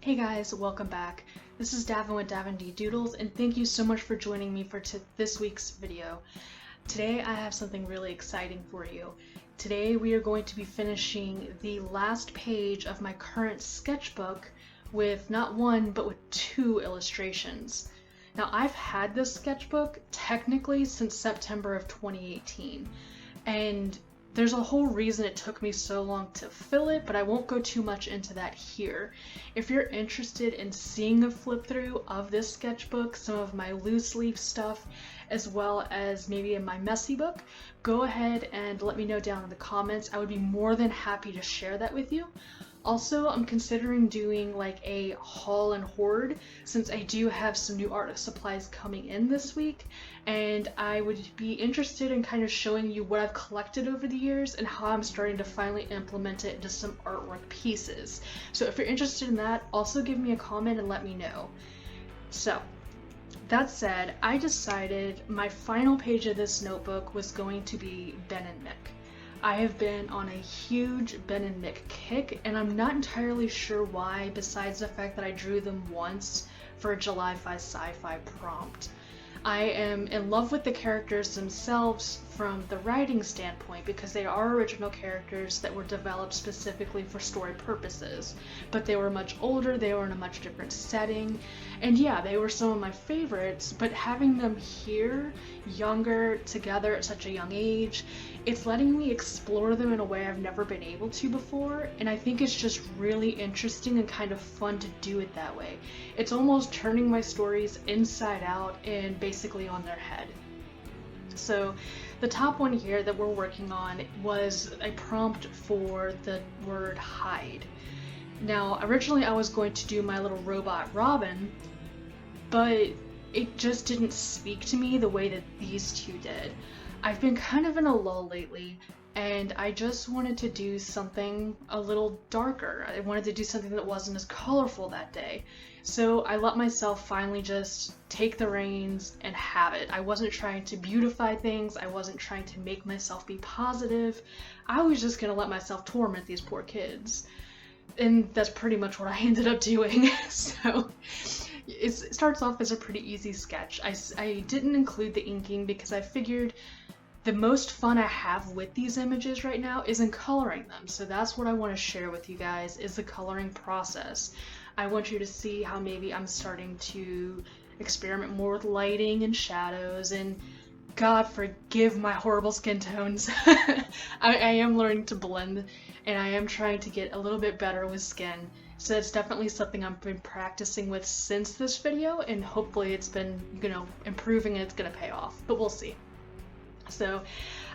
Hey guys, welcome back. This is Davin with davindeedoodles, and thank you so much for joining me for this week's video. Today I have something really exciting for you. Today we are going to be finishing the last page of my current sketchbook with not one, but with two illustrations. Now I've had this sketchbook technically since September of 2018, and there's a whole reason it took me so long to fill it, but I won't go too much into that here. If you're interested in seeing a flip through of this sketchbook, some of my loose leaf stuff, as well as maybe in my messy book, go ahead and let me know down in the comments. I would be more than happy to share that with you. Also, I'm considering doing like a haul and hoard since I do have some new art supplies coming in this week, and I would be interested in kind of showing you what I've collected over the years and how I'm starting to finally implement it into some artwork pieces. So if you're interested in that, also give me a comment and let me know. So that said, I decided my final page of this notebook was going to be Ben and Mick. I have been on a huge Ben and Mick kick, and I'm not entirely sure why, besides the fact that I drew them once for a Julyfy Sci-fi prompt. I am in love with the characters themselves from the writing standpoint because they are original characters that were developed specifically for story purposes, but they were much older, they were in a much different setting, and yeah, they were some of my favorites, but having them here, younger, together at such a young age, it's letting me explore them in a way I've never been able to before, and I think it's just really interesting and kind of fun to do it that way. It's almost turning my stories inside out and basically on their head. So the top one here that we're working on was a prompt for the word hide. Now originally I was going to do my little robot Robin, but it just didn't speak to me the way that these two did. I've been kind of in a lull lately, and I just wanted to do something a little darker. I wanted to do something that wasn't as colorful that day. So I let myself finally just take the reins and have it. I wasn't trying to beautify things, I wasn't trying to make myself be positive. I was just gonna let myself torment these poor kids. And that's pretty much what I ended up doing. So it starts off as a pretty easy sketch. I didn't include the inking because I figured the most fun I have with these images right now is in coloring them. So that's what I want to share with you guys, is the coloring process. I want you to see how maybe I'm starting to experiment more with lighting and shadows, and God forgive my horrible skin tones. I am learning to blend, and I am trying to get a little bit better with skin. So it's definitely something I've been practicing with since this video, and hopefully it's been, improving and it's gonna pay off, but we'll see. So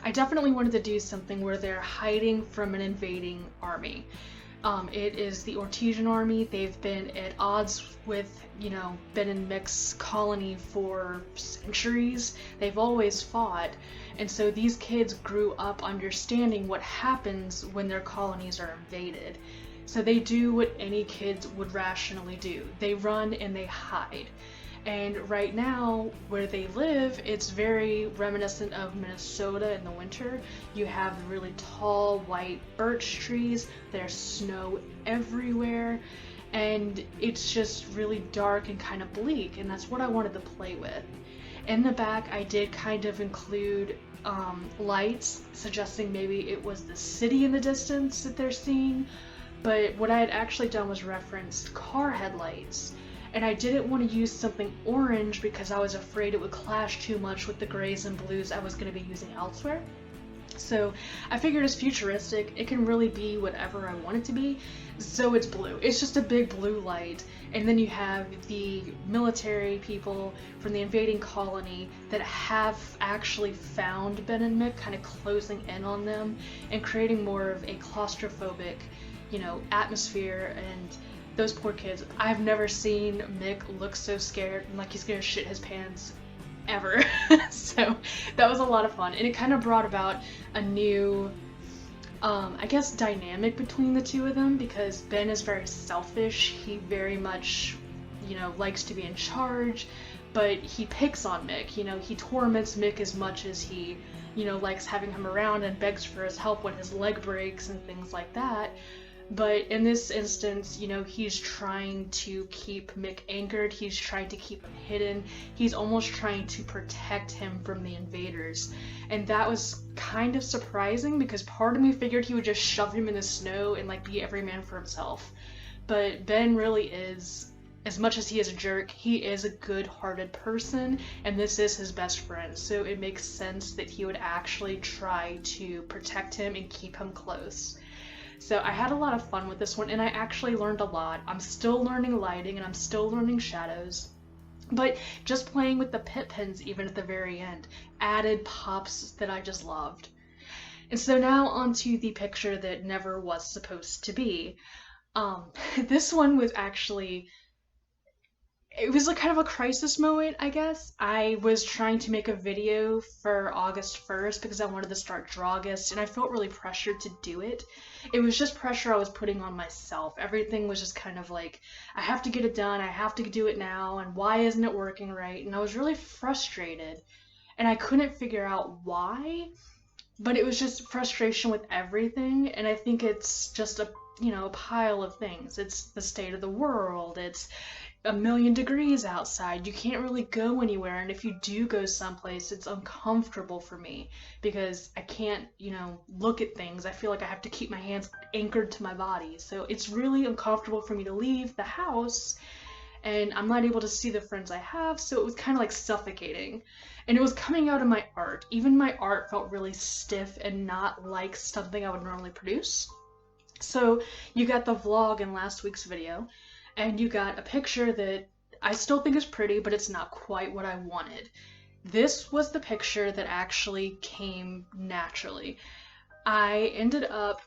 I definitely wanted to do something where they're hiding from an invading army. It is the Ortesian army. They've been at odds with, Ben and Mick's colony for centuries. They've always fought. And so these kids grew up understanding what happens when their colonies are invaded. So they do what any kids would rationally do. They run and they hide. And right now, where they live, it's very reminiscent of Minnesota in the winter. You have the really tall white birch trees, there's snow everywhere, and it's just really dark and kind of bleak, and that's what I wanted to play with. In the back, I did kind of include lights, suggesting maybe it was the city in the distance that they're seeing, but what I had actually done was referenced car headlights. And I didn't want to use something orange because I was afraid it would clash too much with the grays and blues I was going to be using elsewhere. So I figured it's futuristic, it can really be whatever I want it to be, so it's blue. It's just a big blue light, and then you have the military people from the invading colony that have actually found Ben and Mick, kind of closing in on them and creating more of a claustrophobic, atmosphere. And those poor kids, I've never seen Mick look so scared and like he's gonna shit his pants ever. So that was a lot of fun, and it kind of brought about a new dynamic between the two of them, because Ben is very selfish. He very much likes to be in charge, but he picks on Mick. He torments Mick as much as he likes having him around and begs for his help when his leg breaks and things like that. But in this instance, you know, he's trying to keep Mick anchored, he's trying to keep him hidden, he's almost trying to protect him from the invaders. And that was kind of surprising because part of me figured he would just shove him in the snow and like be every man for himself. But Ben really is, as much as he is a jerk, he is a good-hearted person, and this is his best friend, so it makes sense that he would actually try to protect him and keep him close. So I had a lot of fun with this one, and I actually learned a lot. I'm still learning lighting, and I'm still learning shadows, but just playing with the Pitt pens even at the very end added pops that I just loved. And so now onto the picture that never was supposed to be. This one was actually, it was like kind of a crisis moment, I guess. I was trying to make a video for August 1st because I wanted to start Drawgust, and I felt really pressured to do it. It was just pressure I was putting on myself. Everything was just kind of like, I have to get it done, I have to do it now, and why isn't it working right? And I was really frustrated, and I couldn't figure out why, but it was just frustration with everything, and I think it's just a, you know, a pile of things. It's the state of the world, it's 1,000,000 degrees outside, you can't really go anywhere, and if you do go someplace, it's uncomfortable for me because I can't, you know, look at things. I feel like I have to keep my hands anchored to my body, so it's really uncomfortable for me to leave the house, and I'm not able to see the friends I have, so it was kind of like suffocating. And it was coming out of my art. Even my art felt really stiff and not like something I would normally produce. So you got the vlog in last week's video, and you got a picture that I still think is pretty, but it's not quite what I wanted. This was the picture that actually came naturally. I ended up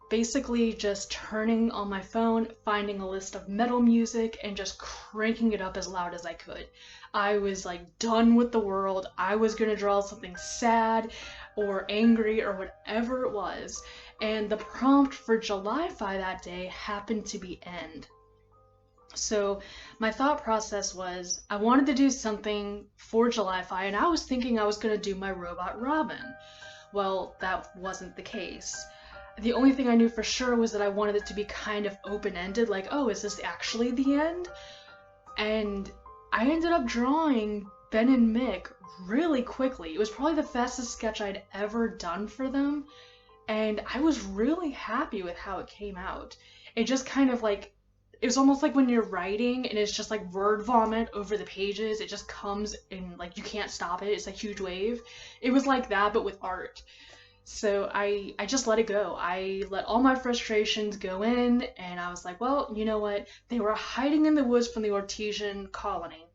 basically just turning on my phone, finding a list of metal music, and just cranking it up as loud as I could. I was like done with the world. I was gonna draw something sad or angry or whatever it was, and the prompt for Julyfy that day happened to be end. So my thought process was I wanted to do something for Julyfy, and I was thinking I was going to do my Robot Robin. Well, that wasn't the case. The only thing I knew for sure was that I wanted it to be kind of open-ended, like, oh, is this actually the end? And I ended up drawing Ben and Mick really quickly. It was probably the fastest sketch I'd ever done for them, and I was really happy with how it came out. It just kind of like, it was almost like when you're writing and it's just like word vomit over the pages. It just comes and like you can't stop it. It's a huge wave. It was like that, but with art. So I just let it go. I let all my frustrations go in, and I was like, well, you know what? They were hiding in the woods from the Artesian colony.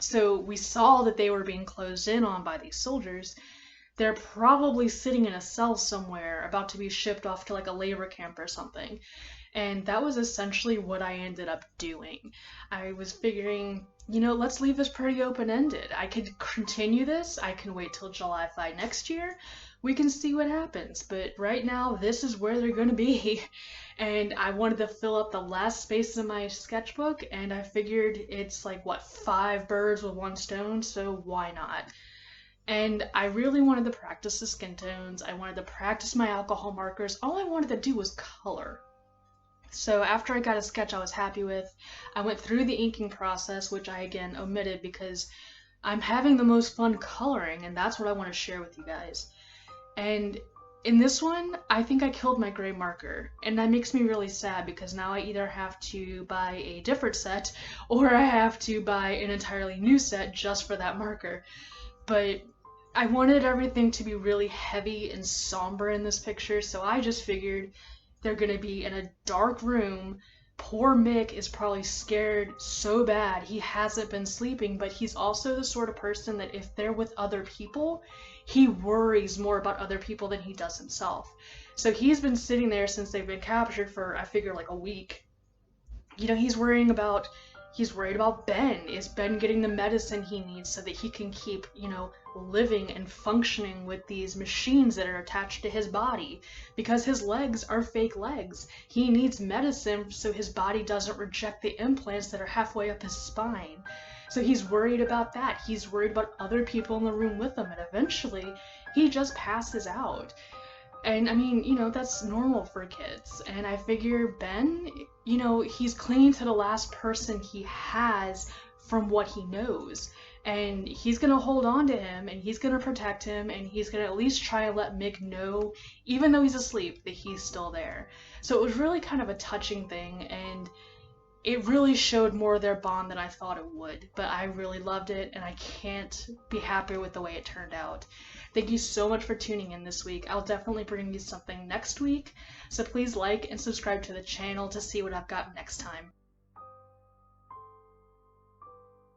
So we saw that they were being closed in on by these soldiers. They're probably sitting in a cell somewhere, about to be shipped off to like a labor camp or something. And that was essentially what I ended up doing. I was figuring, you know, let's leave this pretty open-ended. I could continue this, I can wait till Julyfy next year, we can see what happens. But right now, this is where they're gonna be. And I wanted to fill up the last space in my sketchbook, and I figured it's like, what, 5 birds with 1 stone, so why not? And I really wanted to practice the skin tones, I wanted to practice my alcohol markers, all I wanted to do was color. So after I got a sketch I was happy with, I went through the inking process, which I again omitted because I'm having the most fun coloring, and that's what I want to share with you guys. And in this one, I think I killed my gray marker, and that makes me really sad because now I either have to buy a different set or I have to buy an entirely new set just for that marker. But I wanted everything to be really heavy and somber in this picture, so I just figured they're gonna be in a dark room. Poor Mick is probably scared so bad he hasn't been sleeping, but he's also the sort of person that if they're with other people, he worries more about other people than he does himself. So he's been sitting there since they've been captured for, I figure, like a week. You know, he's worried about Ben. Is Ben getting the medicine he needs so that he can keep, you know, living and functioning with these machines that are attached to his body? Because his legs are fake legs. He needs medicine so his body doesn't reject the implants that are halfway up his spine. So he's worried about that. He's worried about other people in the room with him, and eventually he just passes out. And I mean, you know, that's normal for kids. And I figure Ben, you know, he's clinging to the last person he has from what he knows. And he's gonna hold on to him and he's gonna protect him and he's gonna at least try and let Mick know, even though he's asleep, that he's still there. So it was really kind of a touching thing, and it really showed more of their bond than I thought it would. But I really loved it, and I can't be happier with the way it turned out. Thank you so much for tuning in this week. I'll definitely bring you something next week, so please like and subscribe to the channel to see what I've got next time.